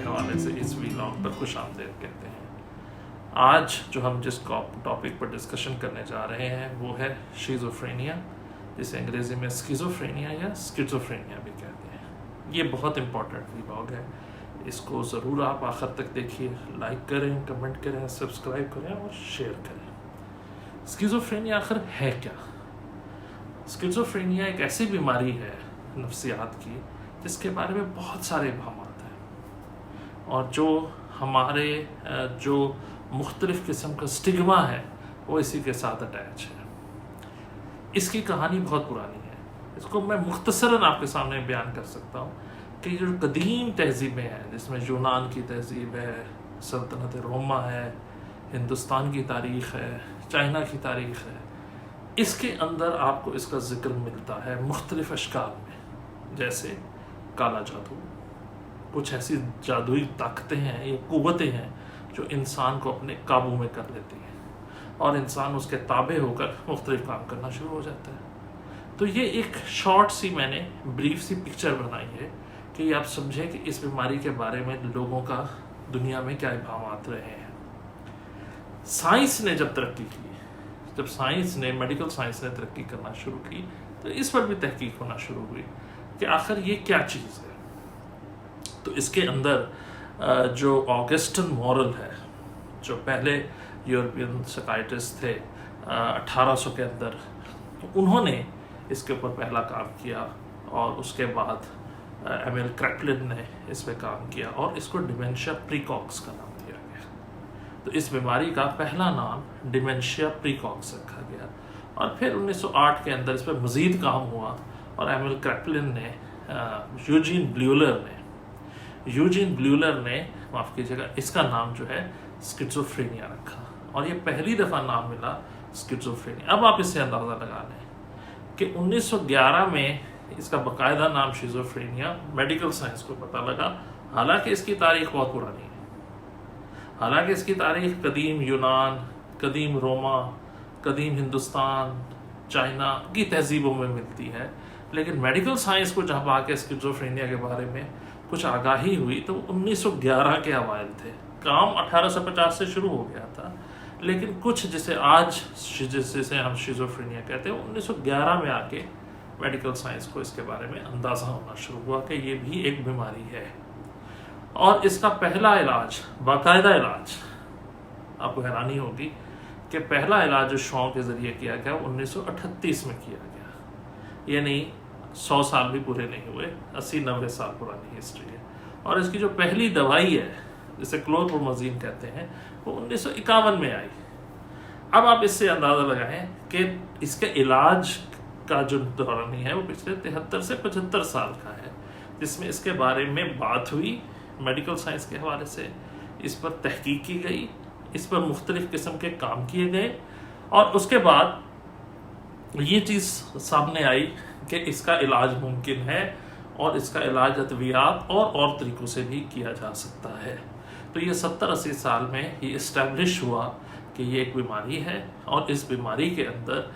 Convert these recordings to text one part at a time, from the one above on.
हवाले से इस वीलॉग पर खुश आमदीद कहते हैं। आज जो हम जिस टॉपिक पर डिस्कशन करने जा रहे हैं वो है शिज़ोफ्रेनिया, जिसे अंग्रेज़ी में स्किज़ोफ्रेनिया या स्किज़ोफ्रेनिया भी कहते हैं। ये बहुत इम्पॉर्टेंट वीलॉग है, इसको ज़रूर आप आखिर तक देखिए, लाइक करें, कमेंट करें, सब्सक्राइब करें और शेयर करें। स्किज़ोफ्रेनिया आखिर है क्या? स्किज़ोफ्रेनिया एक ऐसी बीमारी है नफ्सियात की जिसके बारे में बहुत सारे इबाम हैं और जो हमारे जो मुख्तलिफ़ किस्म का स्टिग्मा है वो इसी के साथ अटैच है। इसकी कहानी बहुत पुरानी है, इसको मैं मुख्तसरन आपके सामने बयान कर सकता हूँ कि जो कदीम तहज़ीबें हैं जिसमें यूनान की तहज़ीब है, सल्तनत रोमा है, हिंदुस्तान की तारीख़ है, चाइना की तारीख़ है, इसके अंदर आपको इसका ज़िक्र मिलता है मुख्तलिफ़ अशकाल में। जैसे काला जादू, कुछ ऐसी जादुई ताकतें हैं, ये क़ुव्वतें हैं जो इंसान को अपने काबू में कर लेती हैं और इंसान उसके ताबे होकर मुख्तलिफ काम करना शुरू हो जाता है। तो ये एक शॉर्ट सी मैंने ब्रीफ सी पिक्चर बनाई है कि आप समझें कि इस बीमारी के बारे में लोगों का दुनिया में क्या इबामात रहे हैं। साइंस ने जब तरक्की की, जब साइंस ने मेडिकल साइंस ने तरक्की करना शुरू की तो इस पर भी तहकीक होना शुरू हुई कि आखिर ये क्या चीज़ है। तो इसके अंदर जो ऑगस्टन मॉरल है, जो पहले यूरोपियन साइकाइट्रिस्ट थे 1800 के अंदर, तो उन्होंने इसके ऊपर पहला काम किया और उसके बाद एमिल क्रैपलिन ने इस पर काम किया और इसको डिमेंशिया प्रीकॉक्स का नाम दिया गया। तो इस बीमारी का पहला नाम डिमेंशिया प्रीकॉक्स रखा गया और फिर 1908 के अंदर इस पर मज़ीद काम हुआ और एमिल क्रैपलिन ने यूजीन ब्यूलर ने माफ़ कीजिएगा, इसका नाम जो है स्किज़ोफ्रेनिया रखा और ये पहली दफ़ा नाम मिला स्किज़ोफ्रेनिया। अब आप इससे अंदाज़ा लगा लें कि 1911 में इसका बाकायदा नाम शिज़ोफ्रेनिया मेडिकल साइंस को पता लगा, हालांकि इसकी तारीख बहुत पुरानी है। हालांकि इसकी तारीख कदीम यूनान, कदीम रोमा, कदीम हिंदुस्तान, चाइना की तहजीबों में मिलती है, लेकिन मेडिकल साइंस को जब आके स्किज़ोफ्रेनिया के बारे में कुछ आगाही हुई तो 1911 के अवाइल थे। काम 1850 से शुरू हो गया था, लेकिन कुछ जिसे आज जिसे हम शिज़ोफ्रेनिया कहते हैं 1911 में आके मेडिकल साइंस को इसके बारे में अंदाज़ा होना शुरू हुआ कि ये भी एक बीमारी है। और इसका पहला इलाज, बाकायदा इलाज, आपको हैरानी होगी कि पहला इलाज जो शॉ के ज़रिए किया गया 1938 में किया गया, यानी 100 साल भी पूरे नहीं हुए, 80-90 साल पुरानी हिस्ट्री है। और इसकी जो पहली दवाई है जिसे क्लोरप्रोमाज़ीन कहते हैं वो 1951 में आई। अब आप इससे अंदाज़ा लगाएं कि इसके इलाज का जो दौरानी है वो पिछले 73 से 75 साल का है, जिसमें इसके बारे में बात हुई मेडिकल साइंस के हवाले से, इस पर तहकीक की गई, इस पर मुख्तलिफ़ किस्म के काम किए गए और उसके बाद ये चीज़ सामने आई कि इसका इलाज मुमकिन है और इसका इलाज अद्वियात और तरीक़ों से भी किया जा सकता है। तो ये 70-80 साल में ये इस्टेब्लिश हुआ कि ये एक बीमारी है और इस बीमारी के अंदर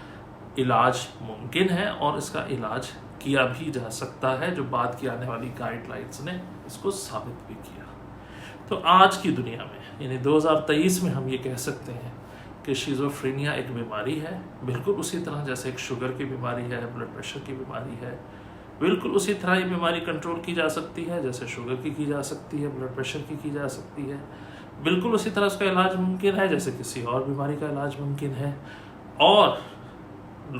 इलाज मुमकिन है और इसका इलाज किया भी जा सकता है, जो बाद की आने वाली गाइडलाइंस ने इसको साबित भी किया। तो आज की दुनिया में यानी 2023 में हम ये कह सकते हैं कि शिज़ोफ्रेनिया एक बीमारी है, बिल्कुल उसी तरह जैसे एक शुगर की बीमारी है, ब्लड प्रेशर की बीमारी है, बिल्कुल उसी तरह ये बीमारी कंट्रोल की जा सकती है जैसे शुगर की जा सकती है, ब्लड प्रेशर की जा सकती है। बिल्कुल उसी तरह उसका इलाज मुमकिन है जैसे किसी और बीमारी का इलाज मुमकिन है। और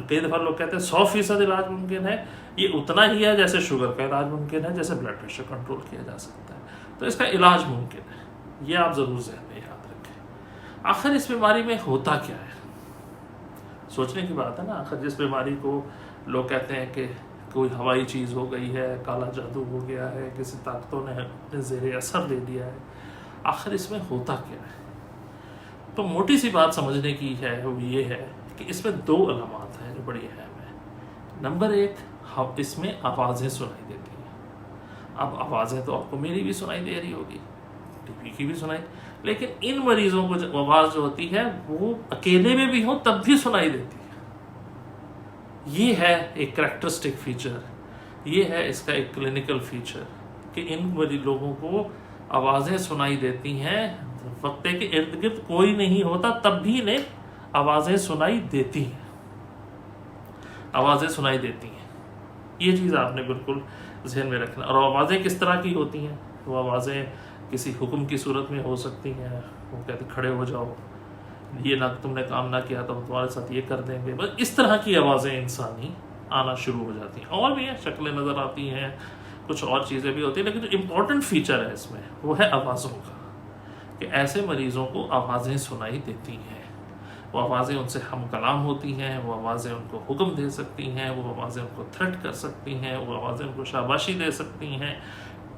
कई दफ़ा लोग कहते हैं 100% इलाज मुमकिन है, ये उतना ही है जैसे शुगर का इलाज मुमकिन है, जैसे ब्लड प्रेशर कंट्रोल किया जा सकता है। तो इसका इलाज मुमकिन है, ये आप ज़रूर ज़हन में याद रखें। आखिर इस बीमारी में होता क्या है, सोचने की बात है ना। आखिर जिस बीमारी को लोग कहते हैं कि कोई हवाई चीज़ हो गई है, काला जादू हो गया है, किसी ताकतों ने अपने ज़ेरे असर ले लिया है, आखिर इसमें होता क्या है? तो मोटी सी बात समझने की है वो ये है कि इसमें 2 अलामात हैं जो बड़ी अहम है। नंबर 1, इसमें आवाज़ें सुनाई देती हैं। अब आवाज़ें तो आपको मेरी भी सुनाई दे रही होगी, टीवी की भी सुनाई, लेकिन इन मरीज़ों को जो आवाज़ जो होती है वो अकेले में भी हो तब भी सुनाई देती है। ये है एक करैक्टरिस्टिक फीचर, ये है इसका एक क्लिनिकल फीचर कि इन लोगों को آوازیں سنائی دیتی ہیں، وقتے کے ارد گرد کوئی نہیں ہوتا تب بھی انہیں آوازیں سنائی دیتی ہیں، آوازیں سنائی دیتی ہیں۔ یہ چیز آپ نے بالکل ذہن میں رکھنا۔ اور آوازیں کس طرح کی ہوتی ہیں؟ وہ آوازیں کسی حکم کی صورت میں ہو سکتی ہیں، وہ کہتے کھڑے ہو جاؤ، یہ نہ تم نے کام نہ کیا تو ہم تمہارے ساتھ یہ کر دیں گے، بس اس طرح کی آوازیں انسانی آنا شروع ہو جاتی ہیں۔ اور بھی ہیں، شکلیں نظر آتی ہیں، کچھ اور چیزیں بھی ہوتی ہیں، لیکن جو امپورٹنٹ فیچر ہے اس میں وہ ہے آوازوں کا، کہ ایسے مریضوں کو آوازیں سنائی دیتی ہیں، وہ آوازیں ان سے ہم کلام ہوتی ہیں، وہ آوازیں ان کو حکم دے سکتی ہیں، وہ آوازیں ان کو تھریٹ کر سکتی ہیں، وہ آوازیں ان کو شاباشی دے سکتی ہیں،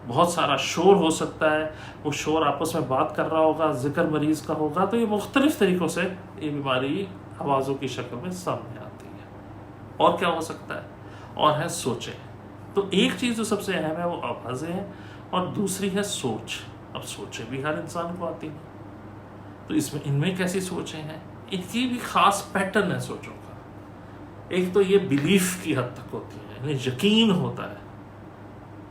بہت سارا شور ہو سکتا ہے، وہ شور آپس میں بات کر رہا ہوگا، ذکر مریض کا ہوگا، تو یہ مختلف طریقوں سے یہ بیماری آوازوں کی شکل میں سامنے آتی ہے۔ اور کیا ہو سکتا ہے؟ اور ہے سوچیں۔ تو ایک چیز جو سب سے اہم ہے وہ آوازیں ہیں، اور دوسری ہے سوچ۔ اب سوچیں بھی ہر انسان کو آتی ہیں، تو اس میں ان میں کیسی سوچیں ہیں؟ ان کی بھی خاص پیٹرن ہے سوچوں کا۔ ایک تو یہ بلیف کی حد تک ہوتی ہے، یعنی یقین ہوتا ہے،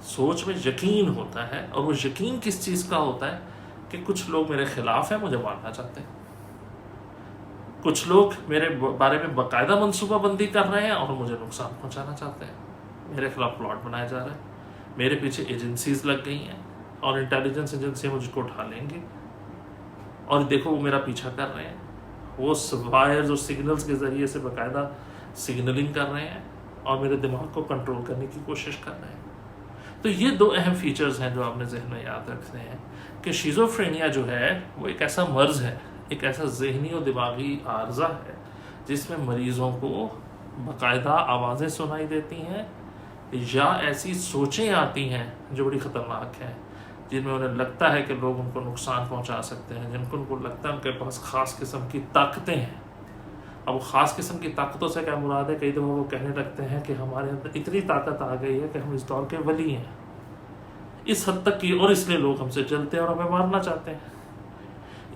سوچ میں یقین ہوتا ہے، اور وہ یقین کس چیز کا ہوتا ہے کہ کچھ لوگ میرے خلاف ہیں، مجھے مارنا چاہتے ہیں، کچھ لوگ میرے بارے میں باقاعدہ منصوبہ بندی کر رہے ہیں اور مجھے نقصان پہنچانا چاہتے ہیں، میرے خلاف پلاٹ بنایا جا رہا ہے، میرے پیچھے ایجنسیز لگ گئی ہیں اور انٹیلیجنس ایجنسیاں مجھ کو اٹھا لیں گی، اور دیکھو وہ میرا پیچھا کر رہے ہیں، وہ وائرز اور سگنلز کے ذریعے سے باقاعدہ سگنلنگ کر رہے ہیں اور میرے دماغ کو کنٹرول کرنے کی کوشش کر رہے ہیں۔ تو یہ دو اہم فیچرز ہیں جو آپ نے ذہن میں یاد رکھنے ہیں کہ شیزوفرینیا جو ہے وہ ایک ایسا مرض ہے، ایک ایسا ذہنی اور دماغی عارضہ ہے جس میں مریضوں کو باقاعدہ آوازیں سنائی دیتی ہیں یا ایسی سوچیں آتی ہیں جو بڑی خطرناک ہیں، جن میں انہیں لگتا ہے کہ لوگ ان کو نقصان پہنچا سکتے ہیں، جن کو ان کو لگتا ہے ان کے پاس خاص قسم کی طاقتیں ہیں۔ اب خاص قسم کی طاقتوں سے کیا مراد ہے؟ کئی دفعہ وہ کہنے لگتے ہیں کہ ہمارے اندر اتنی طاقت آ گئی ہے کہ ہم اس دور کے ولی ہیں، اس حد تک کی، اور اس لیے لوگ ہم سے چلتے ہیں اور ہمیں مارنا چاہتے ہیں۔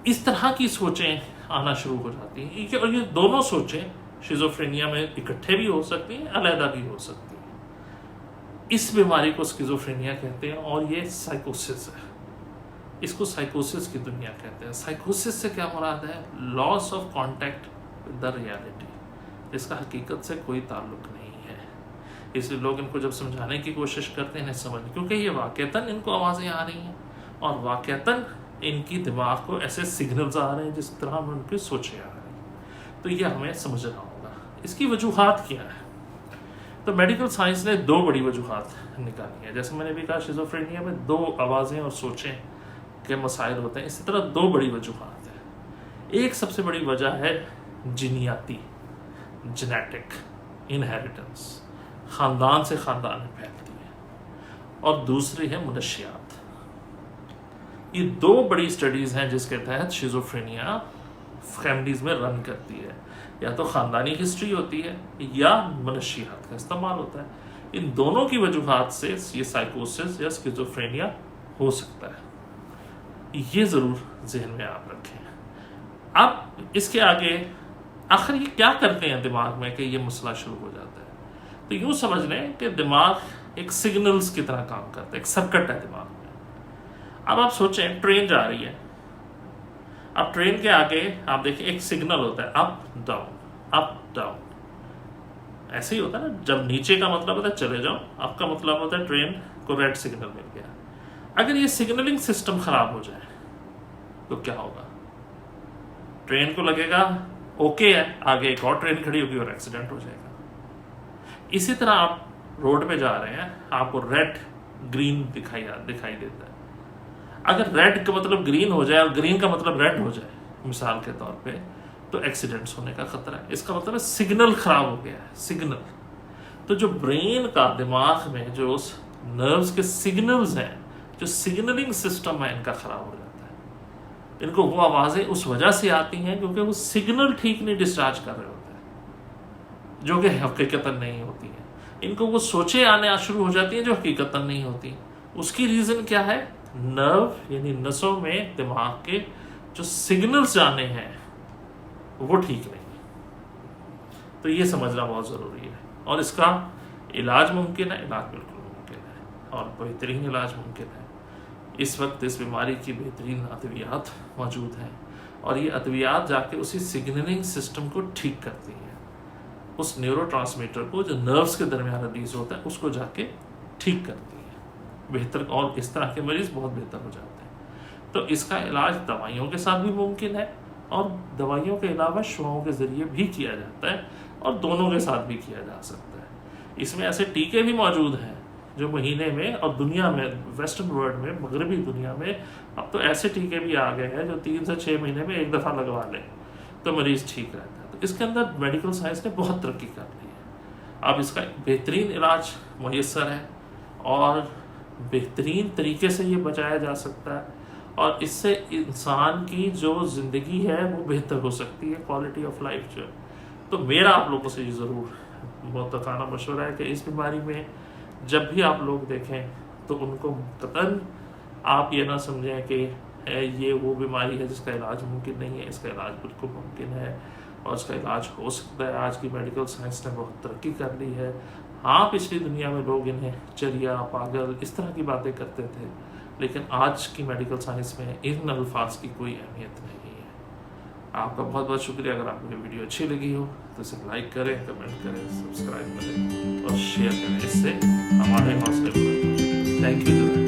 اس طرح کی سوچیں آنا شروع ہو جاتی ہیں، اور یہ دونوں سوچیں شیزوفرینیا میں اکٹھے بھی ہو سکتی ہیں، علیحدہ بھی ہو سکتی ہیں۔ اس بیماری کو اسکیزوفرینیا کہتے ہیں، اور یہ سائیکوسس ہے، اس کو سائیکوسس کی دنیا کہتے ہیں۔ سائیکوسس سے کیا مراد ہے؟ Loss of contact with the reality, جس کا حقیقت سے کوئی تعلق نہیں ہے۔ اس لیے لوگ ان کو جب سمجھانے کی کوشش کرتے ہیں سمجھ، کیونکہ یہ واقعتاً ان کو آوازیں آ رہی ہیں اور واقعتاً ان کی دماغ کو ایسے سگنلز آ رہے ہیں جس طرح میں ان کی سوچیں آ رہی ہیں، تو یہ ہمیں سمجھنا ہوگا۔ اس کی وجوہات کیا ہے؟ تو میڈیکل سائنس نے دو بڑی وجوہات نکالی ہیں۔ جیسے میں نے بھی کہا شیزوفرینیا میں دو آوازیں اور سوچیں کے مسائل ہوتے ہیں، اسی طرح دو بڑی وجوہات ہیں۔ ایک سب سے بڑی وجہ ہے جینیاتی، جینیٹک، انہیریٹنس، خاندان سے خاندان میں پھیلتی ہے، اور دوسری ہے منشیات۔ یہ دو بڑی اسٹڈیز ہیں جس کے تحت شیزوفرینیا فیملیز میں رن کرتی ہے، یا تو خاندانی ہسٹری ہوتی ہے یا منشیات کا استعمال ہوتا ہے۔ ان دونوں کی وجوہات سے یہ سائیکوسس یا اسکیزوفرینیا ہو سکتا ہے، یہ ضرور ذہن میں آپ رکھیں۔ اب اس کے آگے آخر یہ کیا کرتے ہیں دماغ میں کہ یہ مسئلہ شروع ہو جاتا ہے؟ تو یوں سمجھ لیں کہ دماغ ایک سگنلز کی طرح کام کرتا ہے، ایک سرکٹ ہے دماغ میں۔ اب آپ سوچیں ٹرین جا رہی ہے، اب ٹرین کے آگے آپ دیکھیں ایک سگنل ہوتا ہے اپ ڈاؤن، ایسے ہی ہوتا ہے نا، جب نیچے کا مطلب ہوتا ہے چلے جاؤ، اپ کا مطلب ہوتا ہے ٹرین کو ریڈ سگنل مل گیا۔ اگر یہ سگنلنگ سسٹم خراب ہو جائے تو کیا ہوگا؟ ٹرین کو لگے گا اوکے ہے، آگے ایک اور ٹرین کھڑی ہوگی اور ایکسیڈنٹ ہو جائے گا۔ اسی طرح آپ روڈ پہ جا رہے ہیں، آپ کو ریڈ گرین دکھائی دیتا ہے، اگر ریڈ کا مطلب گرین ہو جائے اور گرین کا مطلب ریڈ ہو جائے مثال کے طور پہ، تو ایکسیڈنٹس ہونے کا خطرہ ہے۔ اس کا مطلب ہے سگنل خراب ہو گیا ہے، سگنل۔ تو جو برین کا دماغ میں جو نروز کے سگنلز ہیں، جو سگنلنگ سسٹم ہے، ان کا خراب ہو جاتا ہے۔ ان کو وہ آوازیں اس وجہ سے آتی ہیں کیونکہ وہ سگنل ٹھیک نہیں ڈسچارج کر رہے ہوتے ہیں، جو کہ حقیقتاً نہیں ہوتی ہیں۔ ان کو وہ سوچیں آنے شروع ہو جاتی ہیں جو حقیقتاً نہیں ہوتی۔ اس کی ریزن کیا ہے؟ نرو یعنی نسوں میں دماغ کے جو سگنلز جانے ہیں وہ ٹھیک نہیں۔ تو یہ سمجھنا بہت ضروری ہے، اور اس کا علاج ممکن ہے، علاج بالکل ممکن ہے، اور بہترین علاج ممکن ہے۔ इस वक्त इस बीमारी की बेहतरीन अद्वियात मौजूद हैं और ये अद्वियात जाके उसी सिग्नलिंग सिस्टम को ठीक करती हैं, उस न्यूरोट्रांसमीटर को जो नर्व्स के दरमियान रिलीज होता है उसको जाके ठीक करती है बेहतर, और इस तरह के मरीज बहुत बेहतर हो जाते हैं। तो इसका इलाज दवाइयों के साथ भी मुमकिन है और दवाइयों के अलावा शुआओं के ज़रिए भी किया जाता है और दोनों के साथ भी किया जा सकता है। इसमें ऐसे टीके भी मौजूद हैं जो महीने में, और दुनिया में, वेस्टर्न वर्ल्ड में, मगरबी दुनिया में अब तो ऐसे टीके भी आ गए हैं जो 3 से 6 महीने में एक दफ़ा लगवा लें तो मरीज़ ठीक रहता है। तो इसके अंदर मेडिकल साइंस ने बहुत तरक्की कर ली है। अब इसका बेहतरीन इलाज मुयस्सर है और बेहतरीन तरीके से ये बचाया जा सकता है और इससे इंसान की जो ज़िंदगी है वो बेहतर हो सकती है, क्वालिटी ऑफ लाइफ जो है। तो मेरा आप लोगों से ये ज़रूर मुतफ़ाना मशवरा है कि इस बीमारी में जब भी आप लोग देखें तो उनको कतन आप ये ना समझें कि ये वो बीमारी है जिसका इलाज मुमकिन नहीं है। इसका इलाज बिल्कुल मुमकिन है और इसका इलाज हो सकता है। आज की मेडिकल साइंस ने बहुत तरक्की कर ली है। हाँ, पिछली दुनिया में लोग इन्हें चरिया, पागल, इस तरह की बातें करते थे, लेकिन आज की मेडिकल साइंस में इन अल्फाज की कोई अहमियत नहीं है। आपका बहुत बहुत शुक्रिया। अगर आपको ये वीडियो अच्छी लगी हो तो इसे लाइक करें, कमेंट करें, सब्सक्राइब करें और शेयर करें। इससे हमारे हौसले बढ़ेंगे। Thank you.